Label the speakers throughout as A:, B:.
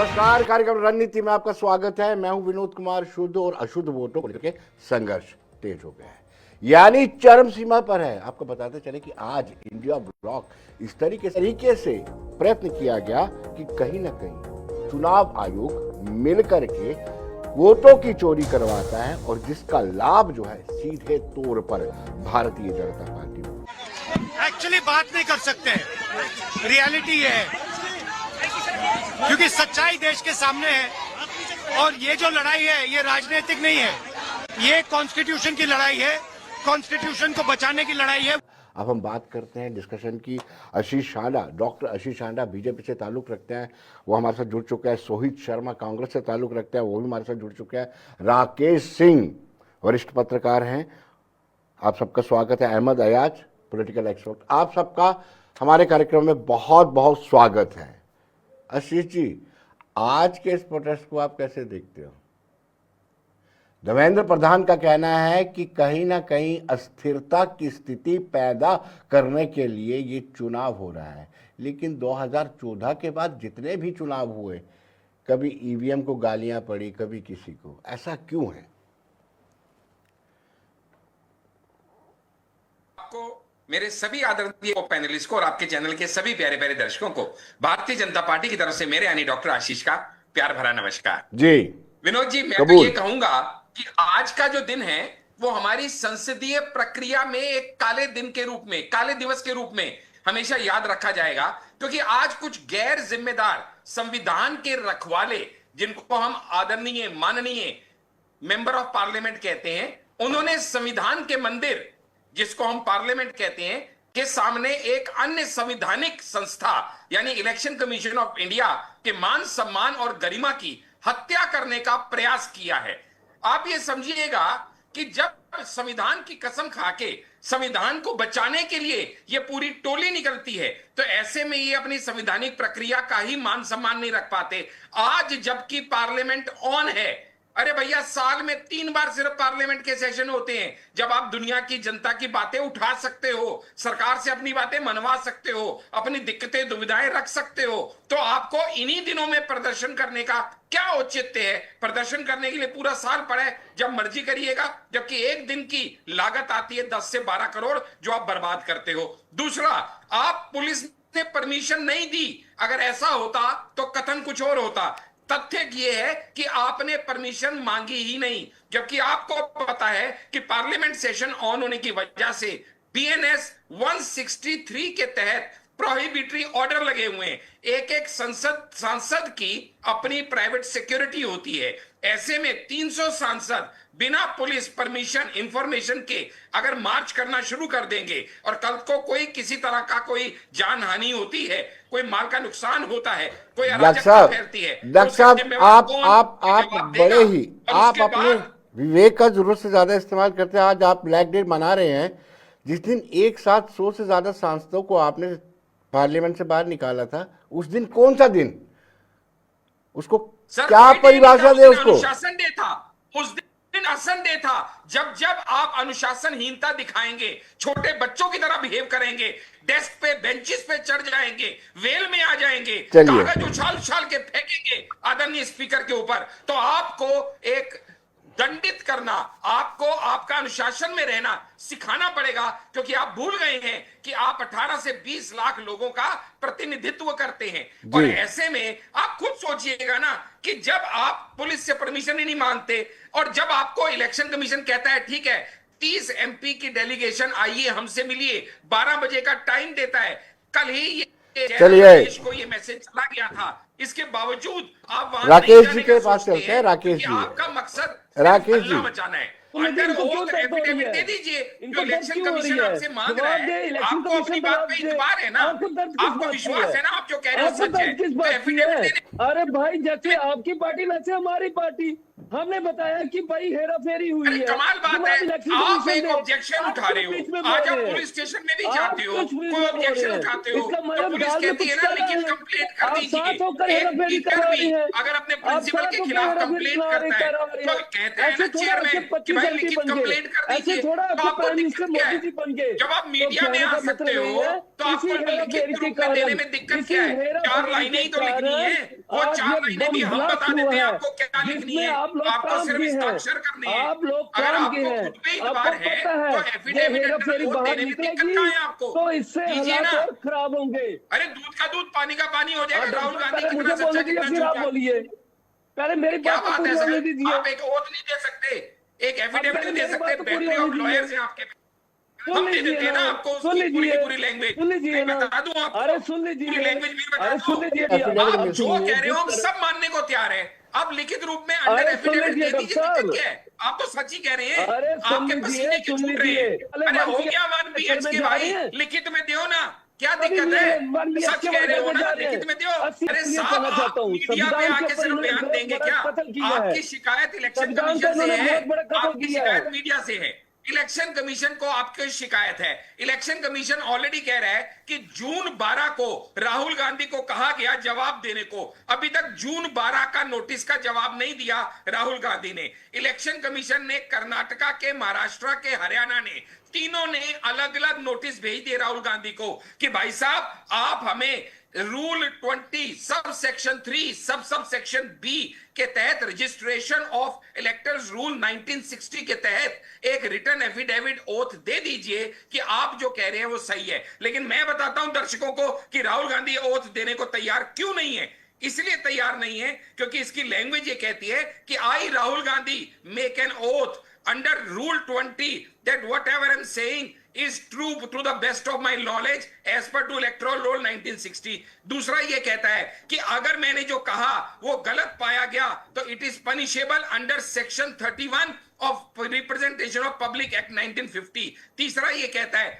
A: नमस्कार, कार्यक्रम रणनीति में आपका स्वागत है। मैं हूं विनोद कुमार। शुद्ध और अशुद्ध वोटों को लेकर संघर्ष तेज हो गया है, यानी चरम सीमा पर है। आपको बताते चले कि आज इंडिया ब्लॉक इस तरीके से प्रयत्न किया गया कि कहीं ना कहीं चुनाव आयोग मिलकर के वोटों की चोरी करवाता है और जिसका लाभ जो है सीधे तौर पर भारतीय जनता पार्टी को।
B: एक्चुअली बात नहीं कर सकते, रियलिटी है, क्योंकि सच्चाई देश के सामने है। और ये जो लड़ाई है ये राजनीतिक नहीं है, ये कॉन्स्टिट्यूशन की लड़ाई है, कॉन्स्टिट्यूशन को बचाने की लड़ाई है।
A: अब हम बात करते हैं डिस्कशन की। आशीष सांडा, डॉक्टर आशीष सांडा बीजेपी से ताल्लुक रखते हैं, वो हमारे साथ जुड़ चुके हैं। सोहित शर्मा कांग्रेस से ताल्लुक रखते हैं, वो भी हमारे साथ जुड़ चुके हैं। राकेश सिंह वरिष्ठ पत्रकार हैं, आप सबका स्वागत है। अहमद अयाज पॉलिटिकल एक्सपर्ट, आप सबका हमारे कार्यक्रम में बहुत बहुत स्वागत है। आशीष जी, आज के इस प्रोटेस्ट को आप कैसे देखते हो? धर्मेंद्र प्रधान का कहना है कि कहीं ना कहीं अस्थिरता की स्थिति पैदा करने के लिए ये चुनाव हो रहा है, लेकिन 2014 के बाद जितने भी चुनाव हुए, कभी ईवीएम को गालियां पड़ी, कभी किसी को। ऐसा क्यों है?
C: आपको, मेरे सभी आदरणीय पैनलिस्ट को और आपके चैनल के सभी प्यारे प्यारे दर्शकों को भारतीय जनता पार्टी की तरफ से मेरे यानी डॉक्टर आशीष का प्यार भरा नमस्कार
A: जी।
C: विनोद जी, मैं तो ये कहूंगा कि आज का जो दिन है वो हमारी संसदीय प्रक्रिया में एक काले दिन के रूप में, काले दिवस के रूप में हमेशा याद रखा जाएगा, क्योंकि आज कुछ गैर जिम्मेदार संविधान के रखवाले, जिनको हम आदरणीय माननीय मेंबर ऑफ पार्लियामेंट कहते हैं, उन्होंने संविधान के मंदिर, जिसको हम पार्लियामेंट कहते हैं, के सामने एक अन्य संवैधानिक संस्था यानी इलेक्शन कमीशन ऑफ इंडिया के मान सम्मान और गरिमा की हत्या करने का प्रयास किया है। आप ये समझिएगा कि जब संविधान की कसम खाके संविधान को बचाने के लिए ये पूरी टोली निकलती है, तो ऐसे में ये अपनी संवैधानिक प्रक्रिया का ही मान सम्मान नहीं रख पाते। आज जबकि पार्लियामेंट ऑन है, अरे भैया, साल में 3 बार सिर्फ पार्लियामेंट के सेशन होते हैं, जब आप दुनिया की जनता की बातें उठा सकते हो, सरकार से अपनी बातें मनवा सकते हो, अपनी दिक्कतें दुविधाएं रख सकते हो, तो आपको इन्हीं दिनों में प्रदर्शन करने का क्या औचित्य है? प्रदर्शन करने के लिए पूरा साल पड़ा है, जब मर्जी करिएगा, जबकि एक दिन की लागत आती है 10 से 12 करोड़ जो आप बर्बाद करते हो। दूसरा, आप पुलिस ने परमिशन नहीं दी, अगर ऐसा होता तो कथन कुछ और होता। तथ्य ये है कि आपने परमिशन मांगी ही नहीं, जबकि आपको पता है कि पार्लियामेंट सेशन ऑन होने की वजह से बीएनएस 163 के तहत प्रोहिबिटरी ऑर्डर लगे हुए हैं। एक एक सांसद की अपनी प्राइवेट सिक्योरिटी होती है। ऐसे में 300 सांसद बिना पुलिस परमिशन इंफॉर्मेशन के अगर मार्च करना शुरू कर देंगे और कल को कोई किसी तरह का कोई जान हानि होती है, कोई माल का नुकसान होता है, कोई अराजकता फैलती है,
A: डॉक्टर साहब, आप बड़े ही, आप अपने विवेक का जरूरत से ज्यादा इस्तेमाल करते हैं। आज आप ब्लैक डे मना रहे हैं, जिस दिन एक साथ 100 से ज्यादा सांसदों को आपने पार्लियामेंट से बाहर निकाला था, उस दिन कौन सा दिन? उसको क्या परिभाषा दे? उसको
C: अनुशासन डे था। उस दिन अनुशासन डे था। जब जब आप अनुशासनहीनता दिखाएंगे, छोटे बच्चों की तरह बिहेव करेंगे, डेस्क पे बेंचेस पे चढ़ जाएंगे, वेल में आ जाएंगे, कागज उछाल उछाल के फेंकेंगे आदरणीय स्पीकर के ऊपर, तो आपको एक दंडित करना, आपको आपका अनुशासन में रहना सिखाना पड़ेगा, क्योंकि आप भूल गए हैं कि आप 18 से 20 लाख लोगों का प्रतिनिधित्व करते हैं। और ऐसे में आप खुद सोचिएगा ना कि जब आप पुलिस से परमिशन ही नहीं मांगते और जब आपको इलेक्शन कमीशन कहता है ठीक है 30 एमपी की डेलीगेशन आइए हमसे मिलिए, 12 बजे का टाइम देता है, कल ही देश को ये मैसेज चला गया था, इसके बावजूद आप वहां
A: राकेश जी के पास चलते हैं। राकेश जी,
C: आपका मकसद
A: राकेश जी
C: बचाना है। एफिडेविट दे दीजिए, जो इलेक्शन कमीशन आपसे मांग रहा है, आपको अपनी बात पे इतबार है ना, आपको विश्वास है ना, आप जो कह रहे हो सच है, तो एफिडेविट दे दीजिए।
D: अरे भाई, जैसे आपकी पार्टी वैसे हमारी पार्टी, हमने बताया कि भाई हेरा फेरी हुई
C: अरे
D: है।
C: कमाल बात
D: जब
C: है,
D: इलेक्शन
C: आप
D: कमीशन
C: एक
D: ने-
C: ऑब्जेक्शन
D: आप
C: उठा रहे
D: क्यों बीच में
C: हो,
D: बोल
C: आज
D: रहे
C: आप
D: हैं?
C: पुलिस स्टेशन में भी
D: आप
C: जाते हो,
D: कुछ बीच
C: कोई
D: में बोल
C: ऑब्जेक्शन
D: रहे हैं।
C: उठाते हो
D: इसका
C: तो
D: मतलब
C: पुलिस
D: दाल में
C: कहती है
D: कुछ
C: ना
D: काला
C: लिखित
D: है।
C: कंप्लेंट कर
D: आप
C: दीजिए।
D: साथ होकर हेरा
C: एक
D: फेरी
C: टीचर
D: करवा
C: भी
D: रही हैं।
C: अगर अपने
D: आप
C: प्रिंसिपल
D: साथ
C: के
D: होकर
C: खिलाफ
D: हेरा फेरी
C: कंप्लेंट करता है
D: करवा रही
C: तो
D: हैं।
C: कहते हैं
D: ऐसे
C: ना
D: थोड़ा आपके
C: चेयरमैन कि
D: 25
C: भाई
D: एमपी
C: लिखित
D: बन गए,
C: कंप्लेंट कर
D: ऐसे
C: दीजिए,
D: थोड़ा
C: तो
D: आपके
C: आपको
D: प्राइम मिनिस्टर
C: दिक्कत क्या
D: मोदी
C: है?
D: जी बन गए।
C: जब आप
D: तो
C: मीडिया में
D: कहने
C: आ
D: का
C: सकते
D: मतलब यही
C: हो
D: है,
C: तो
D: इसी
C: आपको
D: हेरा
C: लिखित
D: फेरी के
C: रूप में देने
D: कारण,
C: में दिक्कत
D: इसी
C: क्या है?
D: हेरा
C: 4
D: फेरी
C: लाइनें
D: के
C: ही तो लिखनी
D: कारण
C: है, वो
D: आज
C: 4
D: ये
C: लाइनें भी
D: बम
C: हम
D: ब्लास्ट
C: बता देते
D: हुआ
C: हैं
D: है,
C: आपको क्या लिखनी
D: जिसमें
C: है,
D: आप लोग
C: आपको
D: काम
C: सिर्फ
D: किए हैं।
C: हस्ताक्षर करने हैं।
D: आप लोग
C: अगर
D: काम किए
C: आपको
D: हैं।
C: खुद पे
D: आपको
C: इतबार है
D: पता है
C: तो
D: ये
C: एफिडेविट
D: हेरा
C: अंडर
D: फेरी
C: कोर्ट
D: बाहर
C: देने में दिक्कत
D: निकलेगी
C: कहाँ है आपको?
D: तो इससे
C: दीजिए
D: हालात
C: ना।
D: और खराब होंगे।
C: अरे दूध का दूध पानी का पानी हो जाएगा। राहुल
D: डॉक्टर
C: गांधी
D: पहले
C: कितना
D: मुझे
C: सच्चा
D: बोलने दीजिए,
C: कितना
D: फिर आप
C: झूठा।
D: बोलिए। पहले मेरी
C: क्या
D: बात तो
C: बात
D: पूरी
C: है
D: होने
C: सर,
D: दीजिए।
C: आप एक ओथ नहीं दे सकते, एक
D: अब
C: एफिडेविट
D: पहले
C: नहीं दे
D: मेरी
C: सकते?
D: बात तो पूरी
C: बैटरी
D: होने
C: ऑफ
D: दीजिए।
C: लॉयर्स हैं आपके।
D: सुन
C: हम दे
D: लीजिए
C: देते हैं
D: ना,
C: ना आपको
D: सुन
C: उसकी पूरी
D: लीजिए,
C: की पूरी लैंग्वेज।
D: सुन लीजिए
C: मैं
D: ना।
C: बता दूं आपको,
D: अरे सुन
C: पूरी
D: लीजिए,
C: लैंग्वेज भी बता
D: अरे
C: दूं।
D: सुन लीजिए।
A: एफिडेविट
C: आप
A: में
C: जो
D: सुनिए,
C: कह रहे हो हम
D: जिस तरह-
C: सब मानने को तैयार है। आप लिखित रूप में अंडर
D: अरे सुन
C: एफिडेविट
D: लीजिए
C: दे दीजिए,
D: डॉक्टर
C: दिक्कत क्या
D: साहब।
C: है? आप तो सच ही कह रहे हैं।
D: अरे सुन
C: आपके
D: लीजिए,
C: पसीने क्यों
D: सुन
C: छूट रहे
D: लीजिए।
C: हैं? अरे
D: वन
C: हो
D: सी
C: गया 1
D: एच
C: BHK
D: में जा रहे
C: भाई,
D: हैं।
C: लिखित में दो ना, क्या
D: अभी
C: दिक्कत
D: भी
C: है?
D: 1
C: सच
D: BHK
C: कह रहे
D: वर्कर
C: हो
D: में
C: ना,
D: जा रहे
C: लिखित में दो।
D: हैं।
C: अरे
D: इसलिए
C: साहब,
D: कहना चाहता
C: आप
D: हूँ,
C: मीडिया में
D: संविधान के
C: आके
D: ऊपर
C: सिर्फ
D: इन्होंने
C: बयान
D: बहुत
C: देंगे
D: बड़ा
C: क्या?
D: कत्ल किया है।
C: आपकी शिकायत इलेक्शन
D: संविधान का
C: कमीशन से
D: इन्होंने
C: है।
D: बहुत बड़ा कत्ल
C: आपकी
D: किया है।
C: शिकायत मीडिया से है। इलेक्शन कमीशन को आपकी शिकायत है। इलेक्शन कमीशन ऑलरेडी कह रहा है कि जून 12 को राहुल गांधी को कहा गया जवाब देने को। अभी तक जून 12 का नोटिस का जवाब नहीं दिया राहुल गांधी ने। इलेक्शन कमीशन ने कर्नाटका के, महाराष्ट्र के, हरियाणा ने, तीनों ने अलग अलग नोटिस भेज दिए राहुल गांधी को कि भाई साहब आप हमें rule 20 sub section 3 sub section B के तहत रजिस्ट्रेशन ऑफ इलेक्टर्स रूल 1960 के तहत एक रिटर्न एफिडेविट ओथ दे दीजिए कि आप जो कह रहे हैं वो सही है। लेकिन मैं बताता हूं दर्शकों को कि राहुल गांधी ओथ देने को तैयार क्यों नहीं है। इसलिए तैयार नहीं है क्योंकि इसकी लैंग्वेज ये कहती है कि I Rahul Gandhi make an oath under rule 20 that whatever I'm saying is true to the best of my knowledge as per to electoral roll 1960। दूसरा ये कहता है कि अगर मैंने जो कहा वो गलत पाया गया तो it is punishable under section 31 of representation of public act 1950। तीसरा ये कहता है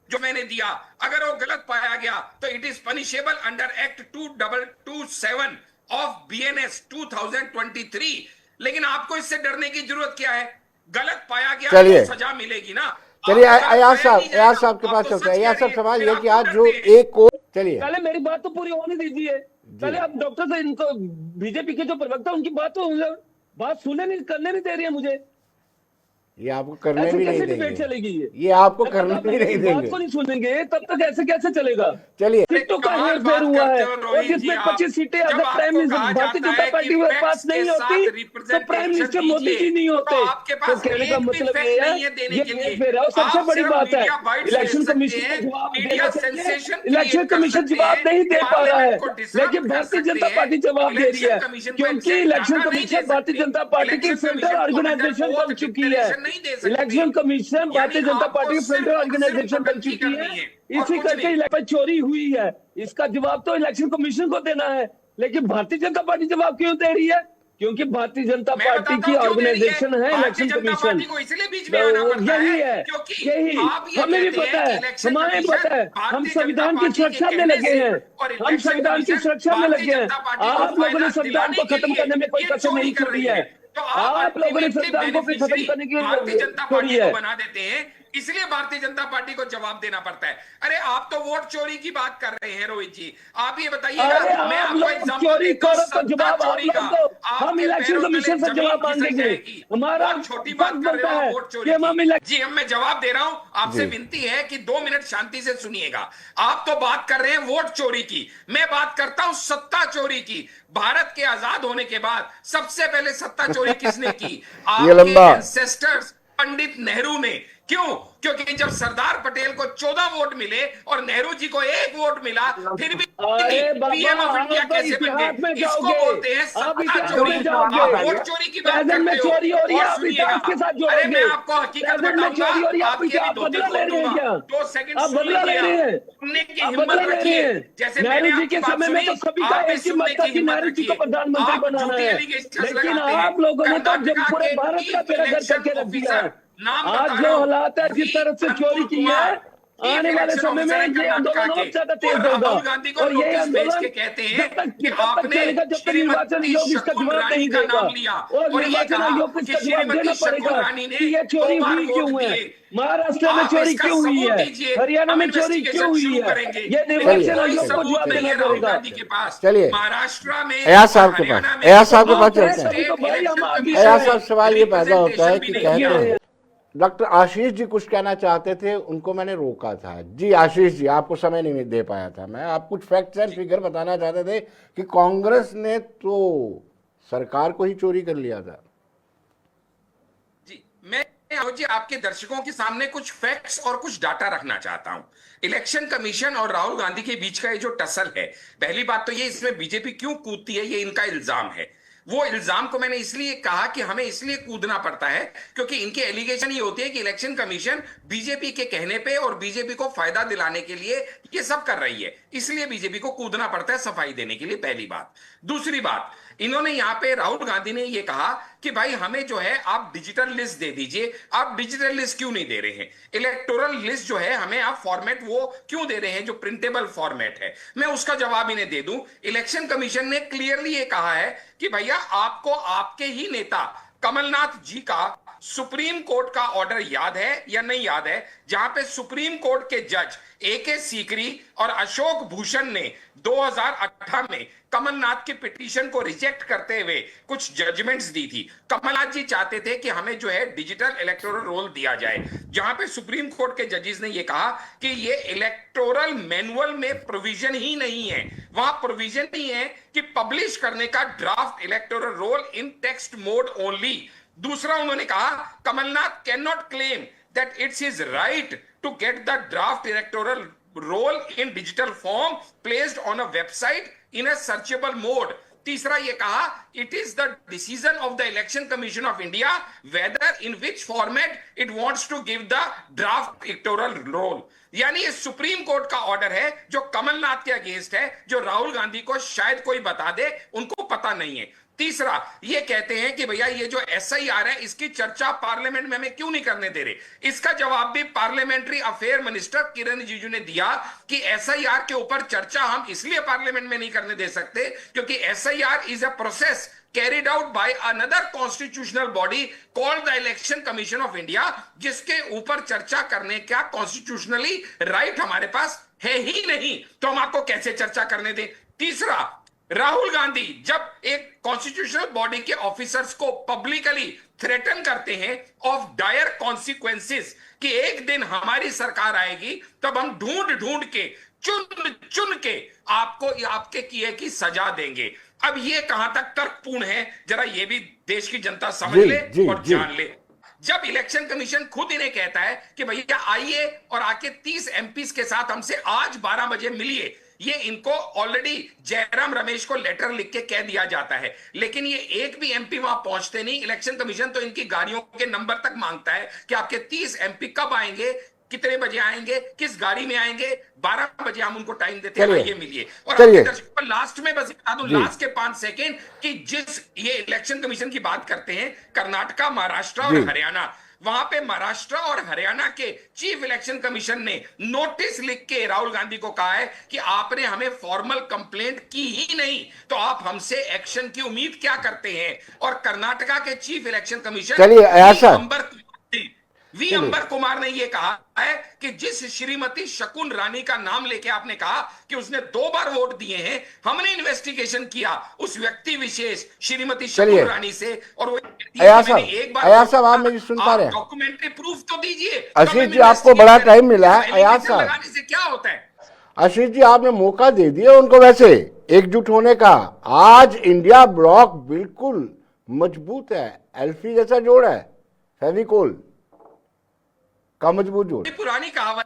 C: जो मैंने दिया अगर वो गलत पाया गया तो it is punishable under act 2227 of BNS 2023। लेकिन आपको इससे डरने की जरूरत क्या है? गलत पाया गया
A: चलिए।
C: तो सजा मिलेगी ना।
A: चलिए
C: आपको गलत
A: अयाज
C: पाया
A: साहब,
C: नहीं जाएगा।
A: अयाज साहब के
C: आप
A: पास
C: तो
A: चलते
C: सच
A: हैं।
C: कह
A: अयाज
C: रहे
A: साहब
C: हैं,
A: सवाल
C: फिर
A: ये
C: आप
A: कि
C: क्यों
A: आज जो
C: डरते हैं?
A: एक को चलिए
D: पहले मेरी बात तो पूरी होने दीजिए। पहले आप डॉक्टर से इनको बीजेपी के जो प्रवक्ता उनकी बात तो बात सुनने नहीं, करने नहीं दे रही है मुझे।
A: ये आपको करने
D: ऐसे
A: भी नहीं
D: कैसे डिबेट
A: देंगे,
D: चलेगी
A: ये आपको
D: जब तक
A: करने
D: आप
A: भी नहीं
D: बात
A: देंगे।
D: को नहीं सुनेंगे तब तक ऐसे कैसे चलेगा।
A: चलिए
D: सीटों का
C: कमाल
D: हेर फेर
C: बात
D: हुआ
C: करते
D: है
C: हो
D: और
C: रोहित जी
D: जिसमें
C: आप।
D: 25 सीटें
C: जब
D: अगर
C: आपको
D: प्राइम मिनिस्टर
C: कहा
D: भारतीय
C: जाता
D: जनता
C: है
D: पार्टी
C: कि
D: के
C: फैक्ट्स
D: पास
C: के
D: नहीं
C: साथ
D: होती तो प्राइम
C: रिप्रेजेंटेशन
D: मिनिस्टर मोदी
C: दीजिए,
D: जी नहीं
C: तो
D: होते।
C: आपके
D: तो
C: पास
D: कहने का
C: एक भी
D: मतलब
C: फैक्ट
D: ये है,
C: नहीं है देने
D: ये
C: के
D: हेर
C: लिए।
D: फेर है और सबसे
C: आप
D: बड़ी
C: सिर्फ
D: बात है
C: मीडिया बाइट्स ले
D: इलेक्शन
C: सकते
D: कमीशन को
C: हैं,
D: जवाब
C: मीडिया
D: देना चाहिए।
C: सेंसेशन
D: इलेक्शन
C: क्रिएट कर
D: कमीशन
C: सकते
D: जवाब
C: हैं,
D: नहीं दे पा रहा
C: पार्लियामेंट
D: है,
C: को डिसरप्ट
D: लेकिन
C: कर
D: भारतीय
C: सकते
D: जनता
C: हैं।
D: पार्टी जवाब दे रही
C: इलेक्शन
D: है
C: कमीशन को
D: क्योंकि
C: एग्जैक्ट
D: इलेक्शन
C: डाटा नहीं दे
D: कमीशन भारतीय
C: सकते।
D: जनता पार्टी की
C: इलेक्शन
D: फ्रंटल
C: कमीशन को अंडर
D: ऑर्गेनाइजेशन
C: ओथ
D: बन चुकी है।
C: डिक्लेरेशन नहीं दे सकते।
D: इलेक्शन कमीशन
C: यानी
D: भारतीय जनता
C: आपको
D: पार्टी की
C: सिर्फ
D: फ्रंटल
C: और सिर्फ
D: ऑर्गेनाइजेशन बन
C: नौटंकी
D: चुकी है।
C: करनी है और
D: इसी
C: कुछ
D: करके
C: नहीं।
D: इलेक्शन चोरी हुई है, इसका जवाब तो इलेक्शन कमीशन को देना है। लेकिन भारतीय जनता पार्टी जवाब क्यों दे रही है? क्योंकि भारतीय जनता
C: मैं
D: पार्टी
C: बताता
D: की
C: हूं क्यों दे रही
D: ऑर्गेनाइजेशन है
C: भारतीय
D: इलेक्शन
C: जनता
D: कमीशन।
C: पार्टी को इसलिए बीच में आना पड़ता
D: यही है,
C: क्योंकि
D: यही
C: आप ये
D: हमें भी
C: कहते
D: पता
C: हैं कि
D: है,
C: इलेक्शन
D: हमें
C: कमीशन
D: पता है, हम
C: भारतीय
D: संविधान
C: जनता
D: की
C: पार्टी
D: सुरक्षा
C: के
D: में
C: कहने
D: लगे
C: से
D: हैं,
C: और
D: हम
C: इलेक्शन
D: संविधान की
C: कमीशन
D: सुरक्षा में
C: भारतीय
D: लगे हैं।
C: जनता पार्टी को
D: आप लोगों ने
C: फायदा
D: संविधान को
C: दिलाने के
D: खत्म
C: लिए
D: करने में कोई
C: ये
D: कसर
C: चोरी
D: नहीं
C: कर
D: छोड़ी
C: रही
D: है।
C: तो
D: आप लोगों ने
C: अल्टीमेटली
D: संविधान को खत्म
C: बेनिफिशियरी
D: करने की
C: भारतीय जनता
D: छोड़ी
C: पार्टी
D: है।
C: को बना देते हैं, इसलिए भारतीय जनता पार्टी को जवाब देना पड़ता है। अरे आप तो वोट चोरी की बात कर रहे हैं रोहित जी, आप ये बताइएगा।
D: अरे
C: मैं
D: आप
C: आपको
D: लोग
C: एग्जांपल
D: चोरी
C: देता हूं
D: करो तो
C: सत्ता
D: जवाब आप
C: चोरी
D: लोग
C: का।
D: दो, हम
C: आपके
D: इलेक्शन
C: पैरों तले
D: कमीशन से
C: जमीन
D: जवाब
C: खिसक
D: मांगेंगे।
C: जाएगी।
D: हमारा
C: बहुत छोटी बात
D: फर्ज
C: कर रहे
D: बनता
C: हो आप
D: है
C: वोट
D: कि
C: चोरी
D: हम
C: की। जी अब मैं जवाब दे रहा हूं, आपसे
A: जी।
C: विनती है कि 2 मिनट शांति से सुनिएगा। आप तो बात कर रहे हैं वोट चोरी की, मैं बात करता हूं सत्ता चोरी की। भारत के आजाद होने के बाद सबसे पहले सत्ता चोरी किसने की?
A: ये लंबा
C: आपके एंसेस्टर्स पंडित नेहरू ने। क्यों? क्योंकि जब सरदार पटेल को 14 वोट मिले और नेहरू जी को 1 वोट मिला, फिर भी
D: अरे बाबा,
C: पीएम ऑफ इंडिया
D: आप तो
C: कैसे बन
D: इतिहास में
C: गए? इसको
D: जाओगे,
C: बोलते हैं
D: आप
C: सत्ता
D: इतिहास
C: चोरी।
D: में जाओगे।
C: आप वोट चोरी की बात
D: प्रेजेंट में
C: करते हो
D: चोरी हो रही है,
C: और
D: आप
C: सुनिएगा।
D: इतिहास के साथ
C: अरे
D: जोड़ोगे।
C: मैं आपको हकीकत
D: प्रेजेंट में
C: बताऊंगा,
D: चोरी हो रही है,
C: आपके भी
D: आप
C: धोते
D: बदला ले
C: खोल
D: रहे हैं
C: दूंगा।
D: क्या?
C: 2 सेकंड
D: आप
C: सुन
D: बदला ले
C: लीजिए
D: रहे
C: आप।
D: हैं,
C: सुनने की
D: आप
C: हिम्मत
D: बदला ले रहे
C: रखिए।
D: हैं।
C: जैसे
D: नेहरू
C: मैंने
D: जी
C: आपकी
D: के
C: बात
D: समय में
C: सुनी,
D: तो सभी का
C: आप भी
D: एक ही
C: सुनने
D: मत था
C: की
D: कि
C: हिम्मत
D: नेहरू जी को
C: रखिए।
D: प्रधानमंत्री
C: आप
D: बनाना
C: झूठी
D: है,
C: एलिगेशंस
D: लेकिन
C: लगाते हैं।
D: आप लोगों ने तो जब
C: कर्नाटका
D: पूरे
C: के
D: भारत का
C: चीफ
D: बेड़ा गर्क
C: इलेक्शन
D: करके रख दिया है।
C: ऑफिसर, नाम
D: आज
C: बता
D: जो
C: रहा हूं,
D: हालात है, जिस
C: वी
D: तरह से चोरी
C: अनुकूल
D: की है,
C: कुमार, चीफ
D: आने वाले
C: इलेक्शन
D: समय में
C: ऑफिसर
D: ये आंदोलन और ज्यादा
C: वो
D: तेज होगा
C: राहुल गांधी को
D: और ये
C: नोटिस भेज
D: आंदोलन
C: के कहते
D: जब
C: हैं
D: तक
C: कि
D: तब तक
C: आपने
D: चलेगा जब तक निर्वाचन
C: श्रीमती
D: आयोग इसका
C: शकुन
D: जवाब
C: रानी
D: नहीं
C: का
D: देगा
C: नाम लिया
D: और
C: और ये
D: निर्वाचन
C: कहा
D: आयोग को
C: कि
D: इसका जवाब देना
C: श्रीमती शकुन
D: पड़ेगा
C: रानी ने
D: कि ये
C: 2
D: चोरी
C: बार
D: हुई
C: वोट
D: क्यों है,
C: दिए।
D: महाराष्ट्र में
C: आप
D: चोरी
C: इसका
D: क्यों हुई
C: सबूत
D: है,
C: दीजिए,
D: हरियाणा
C: हम
D: में चोरी क्यों
C: इन्वेस्टिगेशन
D: हुई
C: शुरू
D: है,
C: करेंगे।
D: ये
C: लेकिन
D: निर्वाचन
C: कोई
D: आयोग को
C: सबूत
D: जवाब
C: नहीं
D: देना
C: है राहुल
D: पड़ेगा।
C: गांधी के पास।
A: चलिए
C: महाराष्ट्र में
A: अयाज साहब
C: और
A: के पास,
C: हरियाणा में
A: अयाज साहब के पास
D: बात है,
A: चलते हैं।
D: तभी तो
C: स्टेट
D: भाई हम
C: इलेक्शन
D: आगे
C: कमीशन
A: अयाज
D: से
A: साहब, सवाल ये पैदा होता है
C: रिप्रेजेंटेशन
A: कि
C: भी नहीं
A: कहते
C: किया।
A: हैं डॉक्टर आशीष जी कुछ कहना चाहते थे, उनको मैंने रोका था। जी आशीष जी, आपको समय नहीं दे पाया था मैं। आप कुछ फैक्ट्स एंड फिगर बताना चाहते थे कि कांग्रेस ने तो सरकार को ही चोरी कर लिया था।
C: जी मैं जी आपके दर्शकों के सामने कुछ फैक्ट्स और कुछ डाटा रखना चाहता हूं। इलेक्शन कमीशन और राहुल गांधी के बीच का ये जो टसल है, पहली बात तो ये इसमें बीजेपी क्यों कूदती है, ये इनका इल्जाम है। वो इल्जाम को मैंने इसलिए कहा कि हमें इसलिए कूदना पड़ता है क्योंकि इनके एलिगेशन ये होती है कि इलेक्शन कमीशन बीजेपी के कहने पे और बीजेपी को फायदा दिलाने के लिए ये सब कर रही है, इसलिए बीजेपी को कूदना पड़ता है सफाई देने के लिए, पहली बात। दूसरी बात, इन्होंने यहां पे राहुल गांधी ने ये कहा कि भाई हमें जो है आप डिजिटल लिस्ट दे दीजिए। आप डिजिटल लिस्ट क्यों नहीं दे रहे हैं? इलेक्टोरल लिस्ट जो है हमें आप फॉर्मेट वो क्यों दे रहे हैं जो प्रिंटेबल फॉर्मेट है? मैं उसका जवाब इन्हें दे दूं। इलेक्शन कमीशन ने क्लियरली ये कहा है कि भैया आपको आपके ही नेता कमलनाथ जी का सुप्रीम कोर्ट का ऑर्डर याद है या नहीं याद है, जहां पे सुप्रीम कोर्ट के जज AK सीकरी और अशोक भूषण ने 2018 में कमलनाथ की पिटीशन को रिजेक्ट करते हुए कुछ जजमेंट्स दी थी। कमलनाथ जी चाहते थे कि हमें जो है डिजिटल इलेक्टोरल रोल दिया जाए, जहां पे सुप्रीम कोर्ट के जजेस ने यह कहा कि ये इलेक्टोरल मैनुअल में प्रोविजन ही नहीं है, वहां प्रोविजन नहीं है कि पब्लिश करने का draft electoral roll in text mode only. दूसरा उन्होंने कहा Kamal Nath can not claim that it's his right to get the draft electoral roll in digital form placed on a website in a searchable mode. तीसरा ये कहा it is the decision of the Election Commission of India whether in which format it wants to give the draft electoral roll. यानी ये supreme court का order है जो कमलनाथ के against है, जो राहुल गांधी को शायद कोई बता दे, उनको पता नहीं है। तीसरा ये कहते हैं कि भैया ये जो SIR है इसकी चर्चा पार्लियामेंट में हमें क्यों नहीं करने दे रहे। इसका जवाब भी पार्लियामेंट्री अफेयर मिनिस्टर किरण रिजिजू ने दिया कि SIR के ऊपर चर्चा हम इसलिए पार्लियामेंट में नहीं करने दे सकते क्योंकि SIR is a process carried out by another constitutional body called the Election Commission of India, जिसके ऊपर चर्चा करने का कॉन्स्टिट्यूशनली राइट हमारे पास है ही नहीं, तो हम आपको कैसे चर्चा करने दें। तीसरा, राहुल गांधी जब एक कॉन्स्टिट्यूशनल बॉडी के ऑफिसर्स को पब्लिकली थ्रेटन करते हैं ऑफ डायर कॉन्सिक्वेंसेस कि एक दिन हमारी सरकार आएगी तब हम ढूंढ ढूंढ के चुन चुन के आपको आपके किए की सजा देंगे। अब ये कहां तक तर्कपूर्ण है, जरा ये भी देश की जनता समझ ले और जान ले। जब इलेक्शन कमीशन खुद इन्हें कहता है कि भैया आइए और आके 30 MPs के साथ हमसे आज 12 बजे मिलिए, ये इनको ऑलरेडी जयराम रमेश को लेटर लिख के कह दिया जाता है, लेकिन ये एक भी MP वहां पहुंचते नहीं। इलेक्शन कमीशन तो इनकी गाड़ियों के नंबर तक मांगता है कि आपके 30 MP कब आएंगे, कितने बजे आएंगे, किस गाड़ी में आएंगे। 12 बजे हम उनको टाइम देते हैं, आइए मिलिए। और आपके दर्शकों को लास्ट में बस बता दूं, लास्ट के 5 सेकेंड कि जिस ये इलेक्शन कमीशन की बात करते हैं, कर्नाटका, महाराष्ट्र और हरियाणा, वहां पे महाराष्ट्र और हरियाणा के चीफ इलेक्शन कमीशन ने नोटिस लिख के राहुल गांधी को कहा है कि आपने हमें फॉर्मल कंप्लेंट की ही नहीं, तो आप हमसे एक्शन की उम्मीद क्या करते हैं। और कर्नाटका के चीफ इलेक्शन कमीशन वी अंबर कुमार ने यह कहा है कि जिस श्रीमती शकुन रानी का नाम लेके आपने कहा कि उसने 2 बार वोट दिए हैं, हमने इन्वेस्टिगेशन किया उस व्यक्ति विशेष श्रीमती शकुन रानी से, और वो एक बार
A: आप मेरी सुन पा रहे हैं?
C: डॉक्यूमेंट्री प्रूफ तो दीजिए।
A: आशीष जी, आपको बड़ा टाइम मिला है। अयाज साहब,
C: लगाने से क्या होता है?
A: आशीष जी, आपने मौका दे दिया उनको वैसे एकजुट होने का। आज इंडिया ब्लॉक बिल्कुल मजबूत है, एल्फी जैसा जोड़ है, फेविकोल का मजबूत जोड़।
C: पुरानी कहावत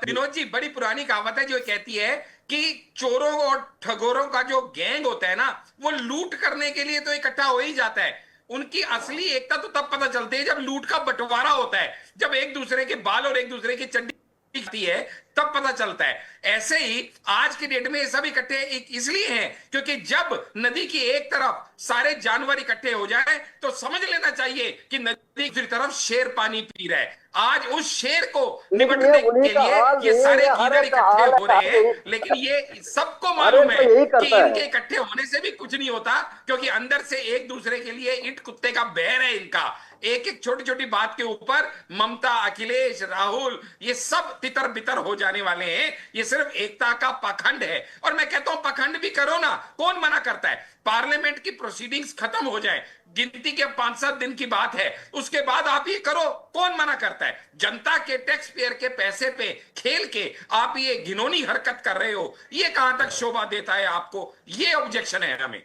C: विनोद जी, बड़ी पुरानी कहावत है जो कहती है कि चोरों और ठगोरों का जो गैंग होता है ना, वो लूट करने के लिए तो इकट्ठा हो ही जाता है। उनकी असली एकता तो तब पता चलती है जब लूट का बंटवारा होता है, जब एक दूसरे के बाल और एक दूसरे की चड्डी है, तब पता चलता है। ऐसे ही आज की डेट में ये सब इकट्ठे इसलिए हैं क्योंकि जब नदी की एक तरफ सारे जानवर इकट्ठे हो जाए तो समझ लेना चाहिए कि नदी की दूसरी तरफ शेर पानी पी रहा है। आज उस शेर को निपटने के लिए ये सारे कीड़े इकट्ठे हो रहे हैं, लेकिन ये सबको मालूम है कि इनके इकट्ठे होने से भी कुछ नहीं होता, क्योंकि अंदर से एक दूसरे के लिए ईंट कुत्ते का बैर है इनका। एक एक छोटी छोटी बात के ऊपर ममता, अखिलेश, राहुल ये सब तितर बितर हो जाने वाले हैं। ये सिर्फ एकता का पाखंड है, और मैं कहता हूं पाखंड भी करो ना, कौन मना करता है। पार्लियामेंट की प्रोसीडिंग्स खत्म हो जाए, गिनती के 5-7 दिन की बात है, उसके बाद आप ये करो, कौन मना करता है। जनता के टैक्स पेयर के पैसे पे खेल के आप ये घिनौनी हरकत कर रहे हो, ये कहां तक शोभा देता है आपको, ये ऑब्जेक्शन है हमें।